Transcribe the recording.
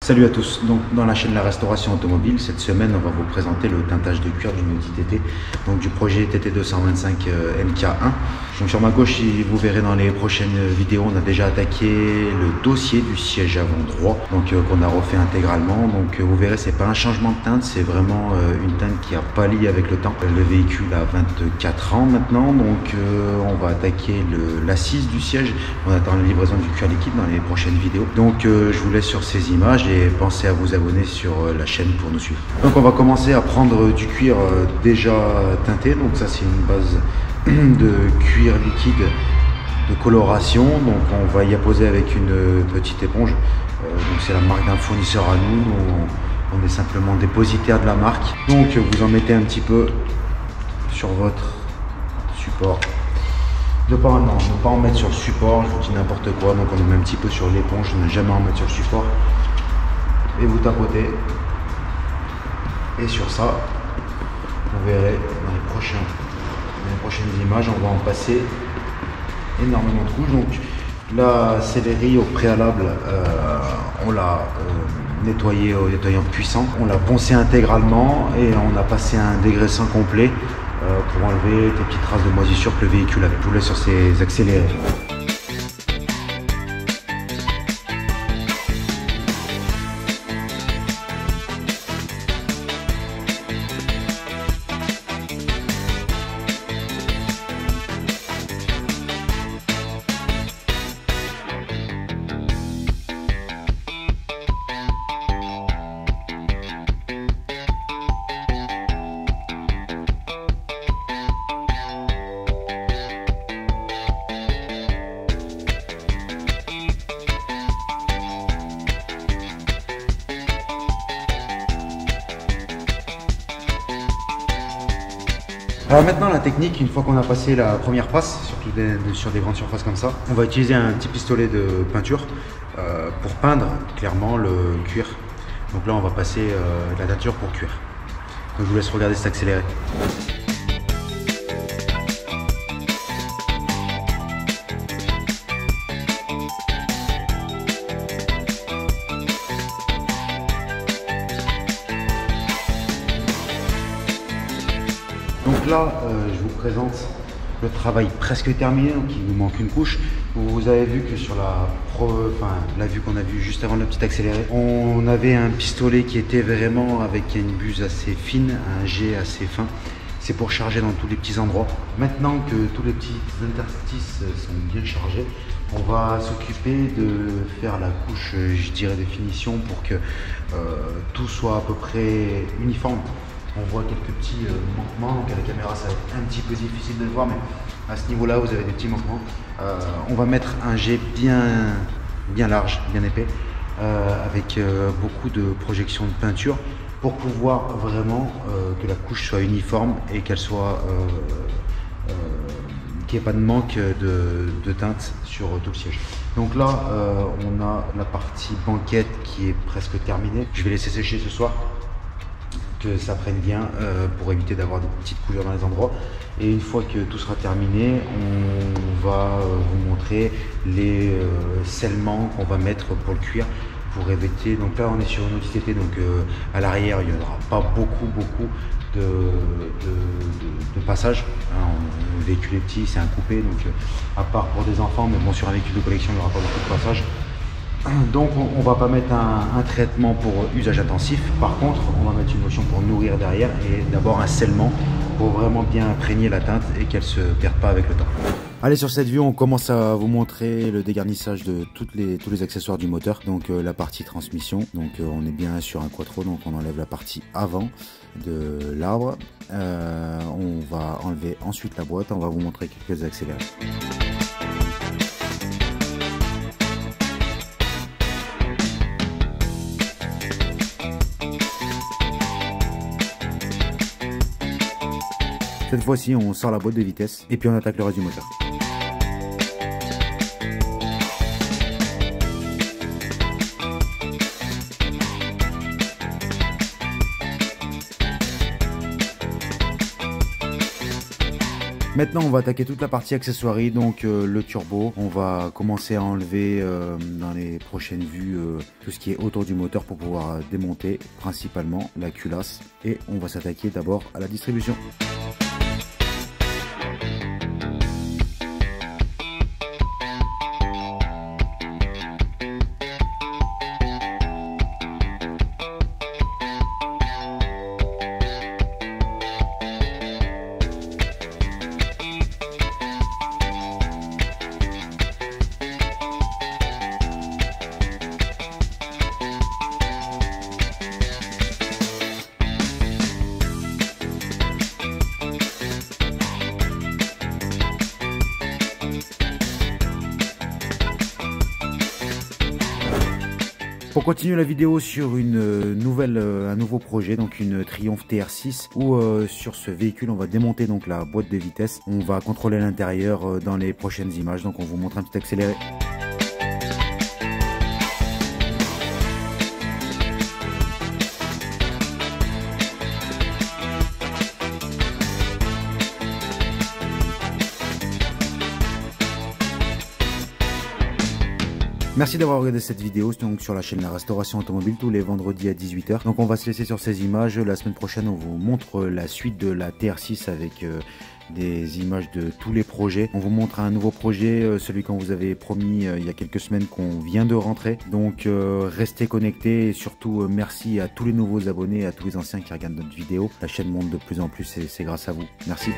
Salut à tous, donc dans la chaîne La Restauration Automobile, cette semaine on va vous présenter le teintage de cuir d'une Audi TT, donc du projet TT 225 MK1. Donc sur ma gauche, vous verrez dans les prochaines vidéos, on a déjà attaqué le dossier du siège avant droit, donc qu'on a refait intégralement. Donc vous verrez, c'est pas un changement de teinte, c'est vraiment une teinte qui a pâli avec le temps. Le véhicule a 24 ans maintenant, donc on va attaquer l'assise du siège. On attend la livraison du cuir liquide dans les prochaines vidéos. Donc je vous laisse sur ces images et pensez à vous abonner sur la chaîne pour nous suivre. Donc on va commencer à prendre du cuir déjà teinté. Donc ça c'est une base de cuir liquide de coloration. Donc on va y apposer avec une petite éponge. Donc c'est la marque d'un fournisseur à nous. On est simplement dépositaire de la marque. Donc vous en mettez un petit peu sur votre support. Ne pas en mettre sur le support, je vous dis n'importe quoi. Donc on en met un petit peu sur l'éponge, ne jamais en mettre sur le support. Et vous tapotez. Et sur ça, vous verrez dans les prochaines images, on va en passer énormément de couches. Donc la céleri au préalable, on l'a nettoyé au nettoyant puissant. On l'a poncé intégralement et on a passé un dégraissant complet pour enlever des petites traces de moisissure que le véhicule avait sur ses accélérés. Alors maintenant la technique, une fois qu'on a passé la première passe, surtout sur des grandes surfaces comme ça, on va utiliser un petit pistolet de peinture pour peindre clairement le cuir. Donc là on va passer la teinture pour cuir. Donc je vous laisse regarder cet accéléré. Donc là, je vous présente le travail presque terminé, donc il nous manque une couche. Vous avez vu que sur la vue qu'on a vue juste avant le petit accéléré, on avait un pistolet qui était vraiment avec une buse assez fine, un jet assez fin. C'est pour charger dans tous les petits endroits. Maintenant que tous les petits interstices sont bien chargés, on va s'occuper de faire la couche, je dirais, de finition pour que tout soit à peu près uniforme. On voit quelques petits manquements, donc à la caméra ça va être un petit peu difficile de le voir, mais à ce niveau-là vous avez des petits manquements. On va mettre un jet bien large, bien épais, avec beaucoup de projections de peinture pour pouvoir vraiment que la couche soit uniforme et qu'elle soit qu'il n'y ait pas de manque de teinte sur tout le siège. Donc là on a la partie banquette qui est presque terminée. Je vais laisser sécher ce soir, que ça prenne bien pour éviter d'avoir des petites couleurs dans les endroits. Et une fois que tout sera terminé, on va vous montrer les scellements qu'on va mettre pour le cuir pour éviter. Donc là on est sur une Audi TT, donc à l'arrière il n'y aura pas beaucoup de passages. Le véhicule est petit, c'est un coupé, donc à part pour des enfants, mais bon, sur un véhicule de collection il n'y aura pas beaucoup de passages. Donc on va pas mettre un traitement pour usage intensif. Par contre on va mettre une lotion pour nourrir derrière et d'abord un scellement pour vraiment bien imprégner la teinte et qu'elle se perde pas avec le temps. Allez, sur cette vue on commence à vous montrer le dégarnissage de tous les accessoires du moteur. Donc la partie transmission, donc on est bien sur un quattro, donc on enlève la partie avant de l'arbre. On va enlever ensuite la boîte, on va vous montrer quelques accélérés. Cette fois-ci, on sort la boîte de vitesse et puis on attaque le reste du moteur. Maintenant on va attaquer toute la partie accessoirie, donc le turbo. On va commencer à enlever dans les prochaines vues tout ce qui est autour du moteur pour pouvoir démonter principalement la culasse. Et on va s'attaquer d'abord à la distribution. Pour continuer la vidéo sur un nouveau projet, donc une Triumph TR6, où sur ce véhicule on va démonter donc la boîte de vitesse. On va contrôler l'intérieur dans les prochaines images, donc on vous montre un petit accéléré. Merci d'avoir regardé cette vidéo donc sur la chaîne La Restauration Automobile tous les vendredis à 18 h. Donc on va se laisser sur ces images. La semaine prochaine on vous montre la suite de la TR6 avec des images de tous les projets. On vous montre un nouveau projet, celui qu'on vous avait promis il y a quelques semaines qu'on vient de rentrer. Donc restez connectés et surtout merci à tous les nouveaux abonnés et à tous les anciens qui regardent notre vidéo. La chaîne monte de plus en plus et c'est grâce à vous. Merci.